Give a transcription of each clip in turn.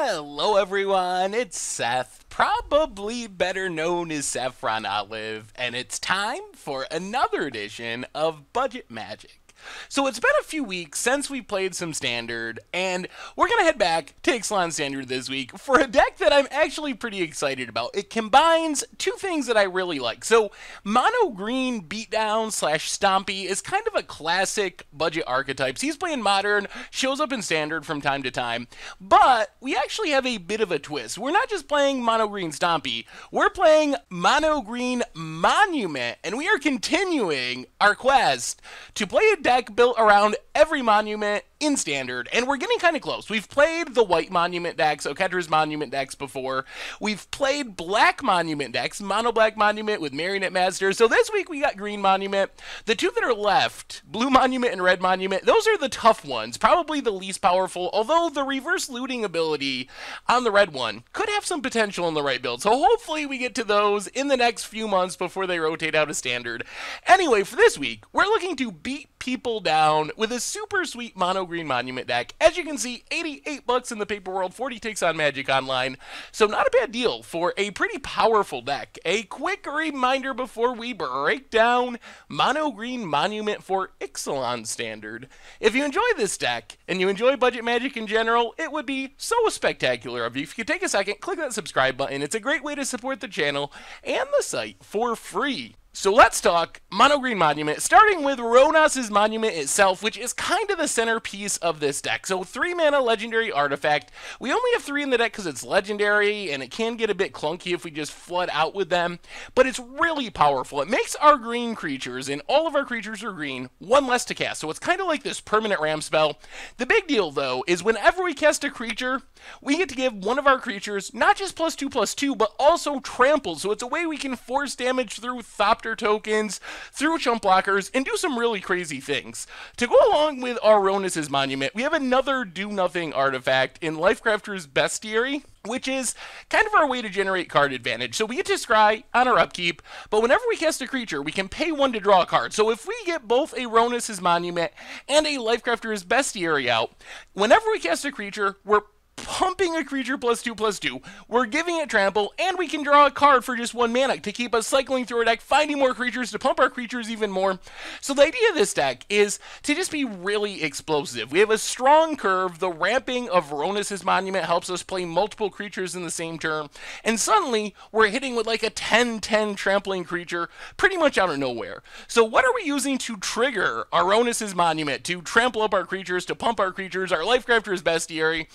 Hello everyone, it's Seth, probably better known as Saffron Olive, and it's time for another edition of Budget Magic. So it's been a few weeks since we played some Standard, and we're going to head back to Ixalan Standard this week for a deck that I'm actually pretty excited about. It combines two things that I really like. So mono green beatdown slash stompy is kind of a classic budget archetype. So he's playing modern, shows up in Standard from time to time, but we actually have a bit of a twist. We're not just playing mono green stompy, we're playing mono green monument, and we are continuing our quest to play a deck built around every monument in Standard, and we're getting kind of close. We've played the white monument decks, Oketra's monument decks before. We've played black monument decks, mono black monument with Marionette Master. So this week we got green monument. The two that are left, blue monument and red monument, those are the tough ones, probably the least powerful, although the reverse looting ability on the red one could have some potential in the right build. So hopefully we get to those in the next few months before they rotate out of Standard. Anyway, for this week, we're looking to beat people down with a super sweet mono green monument deck. As you can see, 88 bucks in the paper world, 40 ticks on Magic Online. So not a bad deal for a pretty powerful deck. A quick reminder before we break down mono green monument for Ixalan Standard. If you enjoy this deck and you enjoy budget Magic in general, it would be so spectacular of you if you could take a second, click that subscribe button. It's a great way to support the channel and the site for free. So let's talk mono green monument, starting with Rhonas Monument itself, which is kind of the centerpiece of this deck. So 3 mana legendary artifact. We only have 3 in the deck because it's legendary, and it can get a bit clunky if we just flood out with them, but it's really powerful. It makes our green creatures, and all of our creatures are green, 1 less to cast. So it's kind of like this permanent ram spell. The big deal, though, is whenever we cast a creature, we get to give one of our creatures not just +2/+2, but also trample. So it's a way we can force damage through Thopter tokens, through chump blockers, and do some really crazy things. To go along with our Rhonas Monument, we have another do-nothing artifact in Lifecrafter's Bestiary, which is kind of our way to generate card advantage. So we get to scry on our upkeep, but whenever we cast a creature, we can pay 1 to draw a card. So if we get both a Rhonas Monument and a Lifecrafter's Bestiary out, whenever we cast a creature, we're pumping a creature +2/+2, we're giving it trample, and we can draw a card for just 1 mana to keep us cycling through our deck, finding more creatures to pump our creatures even more. So the idea of this deck is to just be really explosive. We have a strong curve. The ramping of Rhonas Monument helps us play multiple creatures in the same turn, and suddenly we're hitting with like a 10/10 trampling creature pretty much out of nowhere. So what are we using to trigger our Rhonas Monument, to trample up our creatures, to pump our creatures, our Lifecrafter's Bestiary?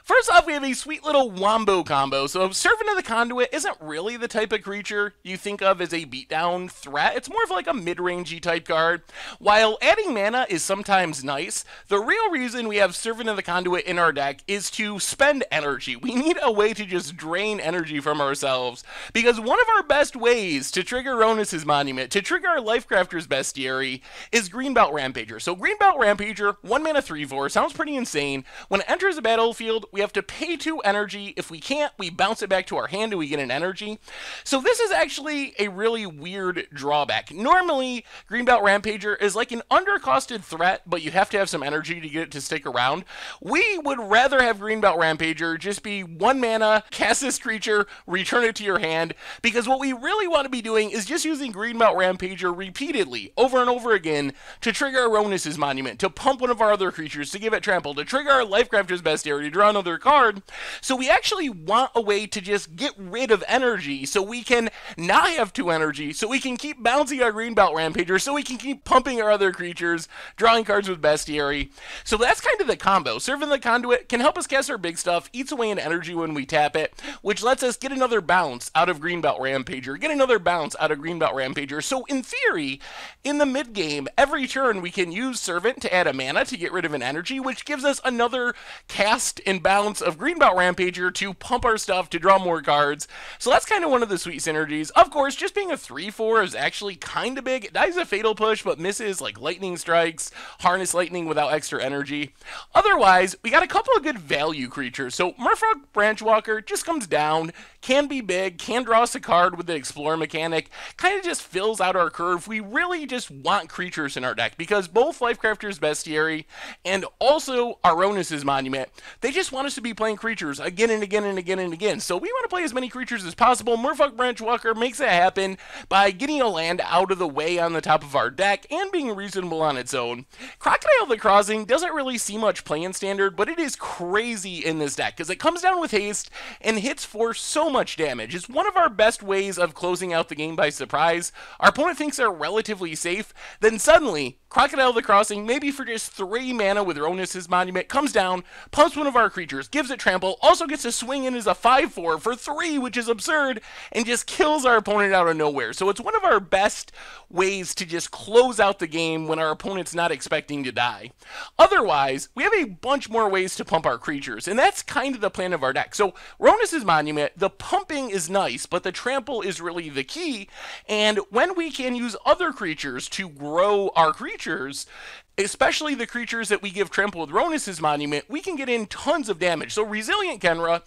First off, we have a sweet little wombo combo. So Servant of the Conduit isn't really the type of creature you think of as a beatdown threat. It's more of like a mid-rangey type card. While adding mana is sometimes nice, the real reason we have Servant of the Conduit in our deck is to spend energy. We need a way to just drain energy from ourselves, because one of our best ways to trigger Rhonas Monument, to trigger our Lifecrafter's Bestiary, is Greenbelt Rampager. So Greenbelt Rampager, 1 mana 3/4, sounds pretty insane. When it enters the battlefield, we have to pay 2 energy. If we can't, we bounce it back to our hand and we get an energy. So this is actually a really weird drawback. Normally, Greenbelt Rampager is like an undercosted threat, but you have to have some energy to get it to stick around. We would rather have Greenbelt Rampager just be 1 mana, cast this creature, return it to your hand, because what we really want to be doing is just using Greenbelt Rampager repeatedly, over and over again, to trigger our Rhonas Monument, to pump one of our other creatures, to give it trample, to trigger our Lifecrafter's Bestiary, to draw another card. So we actually want a way to just get rid of energy, so we can not have 2 energy, so we can keep bouncing our Greenbelt Rampager, so we can keep pumping our other creatures, drawing cards with Bestiary. So that's kind of the combo. Servant of the Conduit can help us cast our big stuff, eats away an energy when we tap it, which lets us get another bounce out of Greenbelt Rampager, get another bounce out of Greenbelt Rampager. So in theory, in the mid game, every turn we can use Servant to add a mana to get rid of an energy, which gives us another cast and bounce of Greenbelt Rampager to pump our stuff, to draw more cards. So that's kind of one of the sweet synergies. Of course, just being a 3/4 is actually kind of big. It dies a Fatal Push, but misses like Lightning Strikes, Harness Lightning without extra energy. Otherwise, we got a couple of good value creatures. So Murfrog Branchwalker just comes down, can be big, can draw us a card with the Explorer mechanic, kind of just fills out our curve. We really just want creatures in our deck, because both Lifecrafter's Bestiary and also our Rhonas Monument, they just want want us to be playing creatures again and again and again and again. So we want to play as many creatures as possible. Merfolk Branchwalker makes that happen by getting a land out of the way on the top of our deck and being reasonable on its own. Crocodile the Crossing doesn't really see much play in Standard, but it is crazy in this deck because it comes down with haste and hits for so much damage. It's one of our best ways of closing out the game by surprise. Our opponent thinks they're relatively safe, then suddenly Crocodile the Crossing, maybe for just 3 mana with Rhonas Monument, comes down, pumps one of our creatures, gives it trample, also gets to swing in as a 5/4 for 3, which is absurd, and just kills our opponent out of nowhere. So it's one of our best ways to just close out the game when our opponent's not expecting to die. Otherwise, we have a bunch more ways to pump our creatures, and that's kind of the plan of our deck. So Rhonas Monument, the pumping is nice, but the trample is really the key, and when we can use other creatures to grow our creatures, especially the creatures that we give trample with Rhonas Monument, we can get in tons of damage. So Resilient Kenra,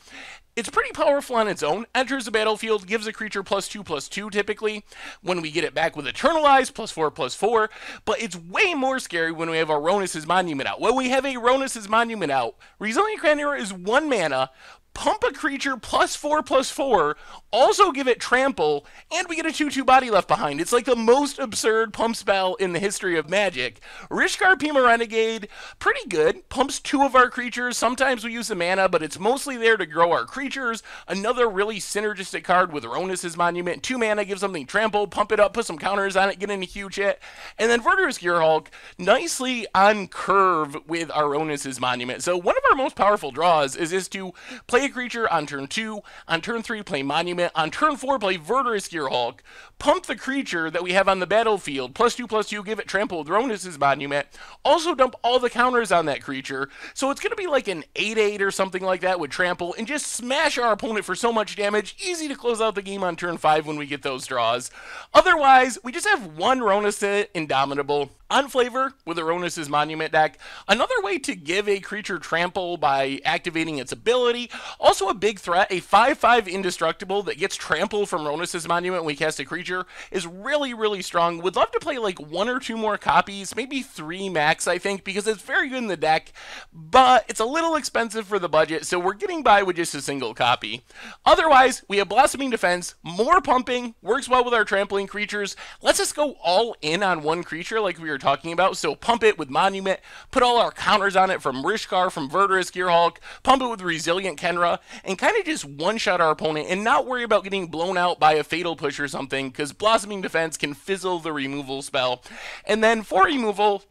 it's pretty powerful on its own. Enters the battlefield, gives a creature +2/+2 typically. When we get it back with Eternalize, +4/+4. But it's way more scary when we have our Rhonas Monument out. When we have a Rhonas Monument out, Resilient Kenra is 1 mana, pump a creature +4/+4, also give it trample, and we get a 2/2 body left behind. It's like the most absurd pump spell in the history of Magic. Rishkar Pima Renegade, pretty good. Pumps 2 of our creatures. Sometimes we use the mana, but it's mostly there to grow our creatures. Another really synergistic card with Rhonas Monument. 2 mana, give something trample, pump it up, put some counters on it, get in a huge hit. And then Verdurous Gearhulk, nicely on curve with our Rhonas Monument. So one of our most powerful draws is just to play a creature on turn 2, on turn 3 play Monument, on turn 4 play Verdurous Gearhulk, pump the creature that we have on the battlefield, +2/+2, give it trample with Rhonas Monument, also dump all the counters on that creature, so it's going to be like an 8/8 or something like that with trample, and just smash our opponent for so much damage, easy to close out the game on turn 5 when we get those draws. Otherwise, we just have 1 Rhonas Indomitable on flavor with a Rhonas Monument deck. Another way to give a creature trample by activating its ability. Also a big threat, a 5/5 indestructible that gets trample from Rhonas Monument when we cast a creature is really, really strong. Would love to play like 1 or 2 more copies, maybe 3 max, I think, because it's very good in the deck, but it's a little expensive for the budget, so we're getting by with just a single copy. Otherwise, we have Blossoming Defense, more pumping, works well with our trampling creatures, lets us go all in on one creature like we were talking about, so pump it with Monument, put all our counters on it from Rishkar, from Verdurous Gearhulk, pump it with Resilient Kenra, and kind of just one-shot our opponent and not worry about getting blown out by a Fatal Push or something, because Blossoming Defense can fizzle the removal spell. And then for removal,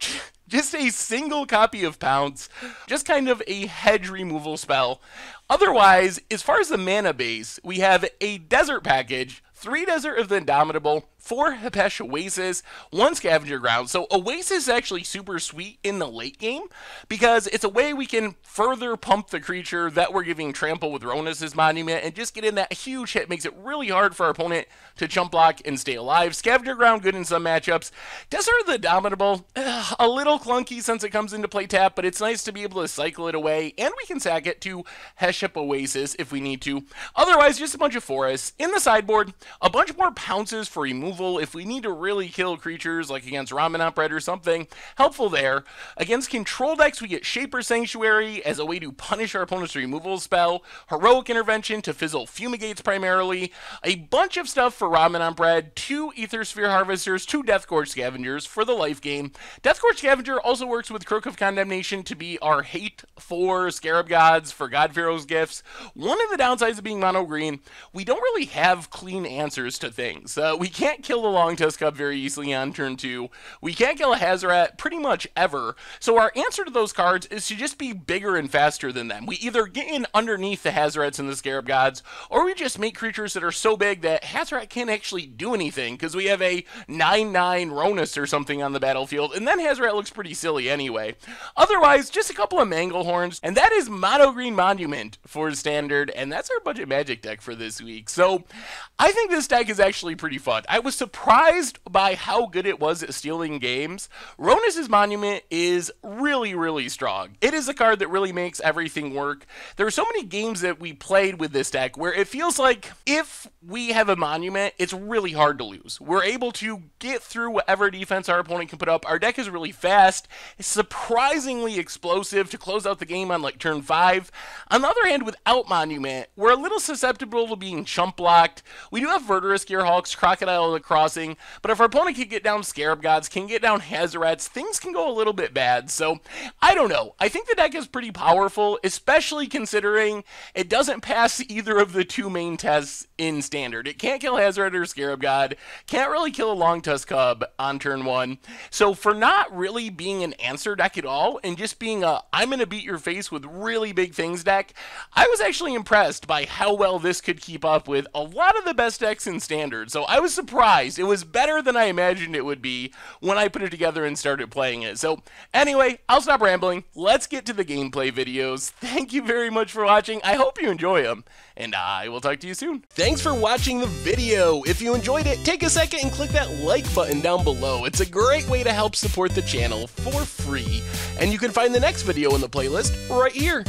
just a single copy of Pounce, just kind of a hedge removal spell. Otherwise, as far as the mana base, we have a Desert package, 3 Desert of the Indomitable, 4 Hepesh Oasis, 1 Scavenger Ground. So Oasis is actually super sweet in the late game because it's a way we can further pump the creature that we're giving trample with Rhonas Monument and just get in that huge hit. Makes it really hard for our opponent to jump block and stay alive. Scavenger Ground, good in some matchups. Desert of the Indomitable, a little clunky since it comes into play tap, but it's nice to be able to cycle it away, and we can sack it to Heshep Oasis if we need to. Otherwise, just a bunch of forests. In the sideboard, a bunch more pounces for removal if we need to really kill creatures like against Ramanant Bread or something. Helpful there. Against control decks, we get Shaper Sanctuary as a way to punish our opponent's removal spell. Heroic Intervention to fizzle Fumigates primarily. A bunch of stuff for Ramanant Bread. 2 Ether Sphere Harvesters, 2 Deathgorge Scavengers for the life game. Deathgorge Scavenger also works with Croak of Condemnation to be our hate for Scarab Gods, for God Pharaoh's Gifts. One of the downsides of being mono green, we don't really have clean answers to things. We can't kill the Longtusk Cub very easily on turn 2. We can't kill a Hazoret pretty much ever. So our answer to those cards is to just be bigger and faster than them. We either get in underneath the Hazorets and the Scarab Gods, or we just make creatures that are so big that Hazoret can't actually do anything because we have a 9/9 Rhonas or something on the battlefield, and then Hazoret looks pretty silly anyway. Otherwise, just a couple of Manglehorns, and that is Mono Green Monument for Standard, and that's our budget Magic deck for this week. So I think this deck is actually pretty fun. I was surprised by how good it was at stealing games. Rhonas Monument is really, really strong. It is a card that really makes everything work. There are so many games that we played with this deck where it feels like if we have a monument, it's really hard to lose. We're able to get through whatever defense our opponent can put up. Our deck is really fast. It's surprisingly explosive to close out the game on like turn 5. On the other hand, without monument, we're a little susceptible to being chump blocked. We do have Verdurous Gearhulks, Crocodile of the Crossing, but if our opponent can get down Scarab Gods, can get down Hazorets, things can go a little bit bad. So, I don't know. I think the deck is pretty powerful, especially considering it doesn't pass either of the two main tests in Standard. It can't kill Hazoret or Scarab God, can't really kill a Longtusk Cub on turn 1. So for not really being an answer deck at all, and just being a I'm going to beat your face with really big things deck, I was actually impressed by how well this could keep up with a lot of the best decks in Standard. So I was surprised. It was better than I imagined it would be when I put it together and started playing it. So anyway, I'll stop rambling. Let's get to the gameplay videos. Thank you very much for watching. I hope you enjoy them, and I will talk to you soon. Thanks for watching the video. If you enjoyed it, take a second and click that like button down below. It's a great way to help support the channel for free, and you can find the next video in the playlist right here.